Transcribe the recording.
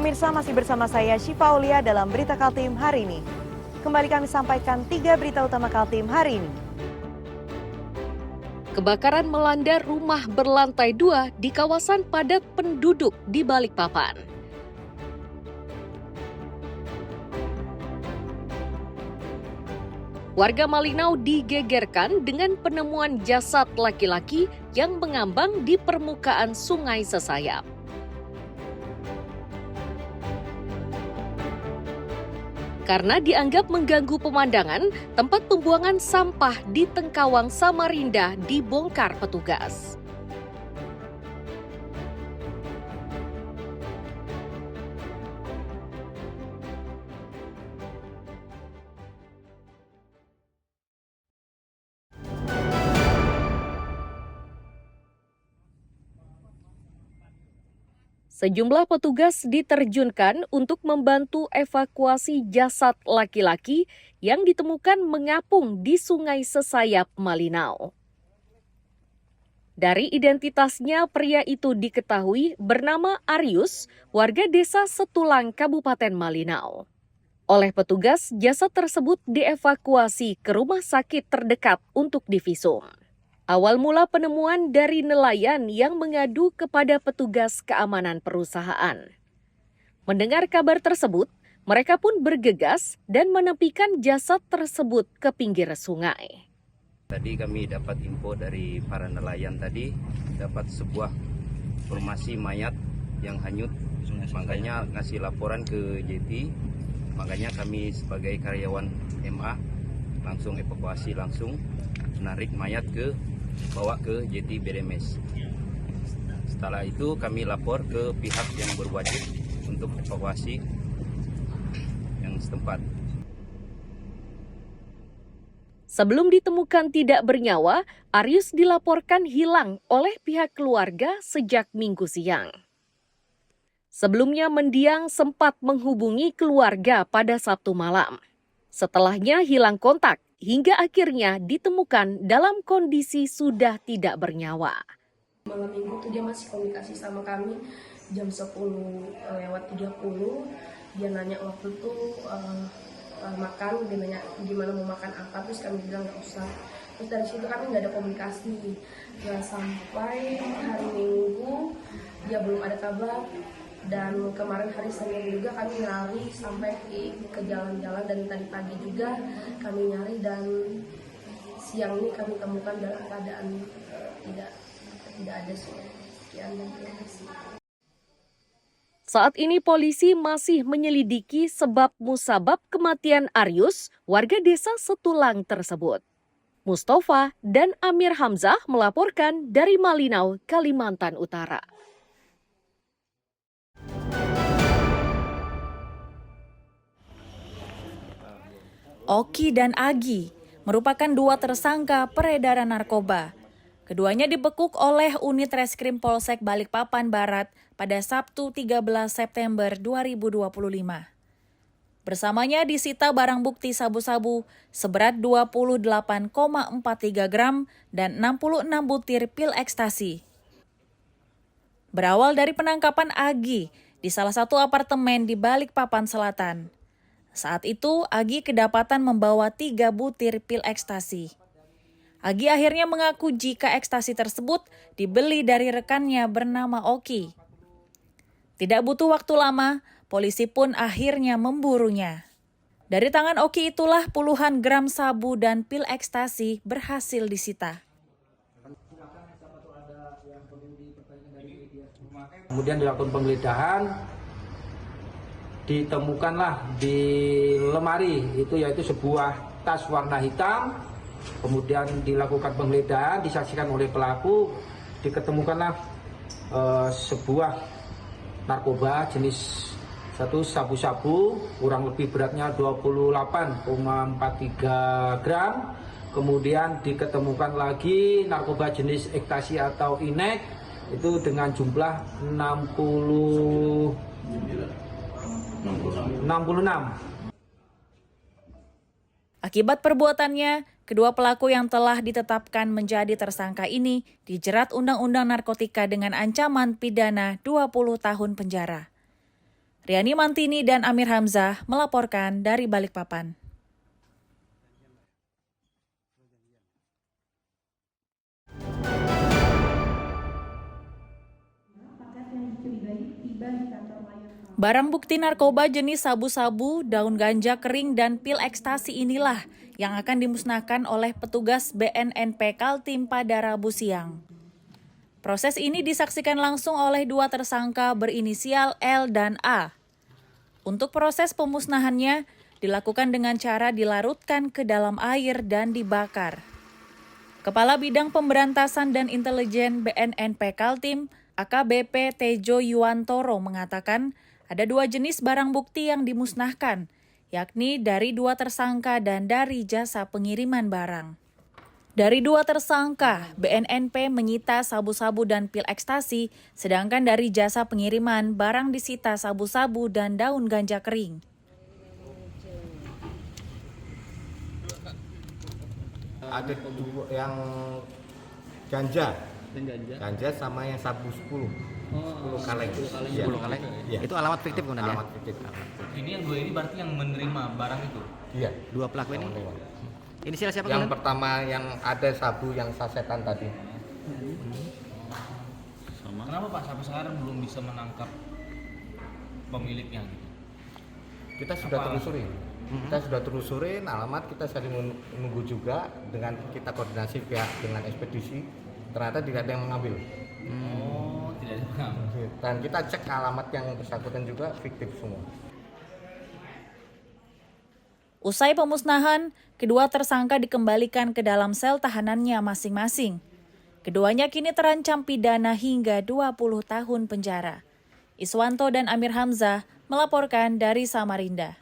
Pemirsa, masih bersama saya Syifa Aulia dalam Berita Kaltim hari ini. Kembali kami sampaikan 3 berita utama Kaltim hari ini. Kebakaran melanda rumah berlantai 2 di kawasan padat penduduk di Balikpapan. Warga Malinau digegerkan dengan penemuan jasad laki-laki yang mengambang di permukaan Sungai Sesayap. Karena dianggap mengganggu pemandangan, tempat pembuangan sampah di Tengkawang, Samarinda dibongkar petugas. Sejumlah petugas diterjunkan untuk membantu evakuasi jasad laki-laki yang ditemukan mengapung di Sungai Sesayap, Malinau. Dari identitasnya, pria itu diketahui bernama Arius, warga desa Setulang, Kabupaten Malinau. Oleh petugas, jasad tersebut dievakuasi ke rumah sakit terdekat untuk divisum. Awal mula penemuan dari nelayan yang mengadu kepada petugas keamanan perusahaan. Mendengar kabar tersebut, mereka pun bergegas dan menepikan jasad tersebut ke pinggir sungai. Tadi kami dapat info dari para nelayan tadi, dapat sebuah formasi mayat yang hanyut, makanya ngasih laporan ke JT, makanya kami sebagai karyawan MA langsung evakuasi, langsung menarik mayat bawa ke JT BDMS. Setelah itu kami lapor ke pihak yang berwajib untuk evakuasi yang setempat. Sebelum ditemukan tidak bernyawa, Arius dilaporkan hilang oleh pihak keluarga sejak Minggu siang. Sebelumnya mendiang sempat menghubungi keluarga pada Sabtu malam. Setelahnya hilang kontak hingga akhirnya ditemukan dalam kondisi sudah tidak bernyawa. Malam minggu tuh dia masih komunikasi sama kami jam 10:30. Dia nanya waktu itu makan, dia nanya gimana mau makan apa, terus kami bilang nggak usah. Terus dari situ kami nggak ada komunikasi. Nah, sampai hari Minggu dia belum ada kabar. Dan kemarin hari Senin juga kami nyari sampai ke jalan-jalan, dan tadi pagi juga kami nyari, dan siang ini kami temukan dalam keadaan tidak ada. Sekian dan terima kasih. Saat ini polisi masih menyelidiki sebab musabab kematian Arius, warga desa Setulang tersebut. Mustafa dan Amir Hamzah melaporkan dari Malinau, Kalimantan Utara. Oki dan Agi merupakan dua tersangka peredaran narkoba. Keduanya dibekuk oleh unit Reskrim Polsek Balikpapan Barat pada Sabtu 13 September 2025. Bersamanya disita barang bukti sabu-sabu seberat 28,43 gram dan 66 butir pil ekstasi. Berawal dari penangkapan Agi di salah satu apartemen di Balikpapan Selatan. Saat itu, Agi kedapatan membawa 3 butir pil ekstasi. Agi akhirnya mengaku jika ekstasi tersebut dibeli dari rekannya bernama Oki. Tidak butuh waktu lama, polisi pun akhirnya memburunya. Dari tangan Oki itulah puluhan gram sabu dan pil ekstasi berhasil disita. Kemudian dilakukan penggeledahan, ditemukanlah di lemari itu yaitu sebuah tas warna hitam. Kemudian dilakukan penggeledahan, disaksikan oleh pelaku, diketemukanlah sebuah narkoba jenis satu sabu-sabu, kurang lebih beratnya 28,43 gram. Kemudian diketemukan lagi narkoba jenis ekstasi atau inek itu dengan jumlah 66. Akibat perbuatannya, kedua pelaku yang telah ditetapkan menjadi tersangka ini dijerat Undang-Undang Narkotika dengan ancaman pidana 20 tahun penjara. Riani Mantini dan Amir Hamzah melaporkan dari Balikpapan. Barang bukti narkoba jenis sabu-sabu, daun ganja kering, dan pil ekstasi inilah yang akan dimusnahkan oleh petugas BNNP Kaltim pada Rabu siang. Proses ini disaksikan langsung oleh dua tersangka berinisial L dan A. Untuk proses pemusnahannya dilakukan dengan cara dilarutkan ke dalam air dan dibakar. Kepala Bidang Pemberantasan dan Intelijen BNNP Kaltim, AKBP Tejo Yuwantoro mengatakan ada dua jenis barang bukti yang dimusnahkan, yakni dari dua tersangka dan dari jasa pengiriman barang. Dari dua tersangka, BNNP menyita sabu-sabu dan pil ekstasi, sedangkan dari jasa pengiriman barang disita sabu-sabu dan daun ganja kering. Ada dua yang ganja sama yang sabu 10 kaleng. 10 kaleng. Iya. Itu alamat fiktif kemudian ya? Alamat fiktif. Ini yang dua ini berarti yang menerima barang itu? Iya. Dua pelaku ini. Inisial siapa Yang kemudian? pertama yang ada sabu yang sasetan tadi. Kenapa Pak sampai sekarang belum bisa menangkap pemiliknya gitu? Kita sudah telusuri. Kita sudah telusurin alamat, kita saling menunggu juga dengan kita koordinasi pihak dengan ekspedisi. Ternyata tidak ada yang mengambil. Oh, tidak ada pengambil. Dan kita cek alamat yang bersangkutan juga fiktif semua. Usai pemusnahan, kedua tersangka dikembalikan ke dalam sel tahanannya masing-masing. Keduanya kini terancam pidana hingga 20 tahun penjara. Iswanto dan Amir Hamzah melaporkan dari Samarinda.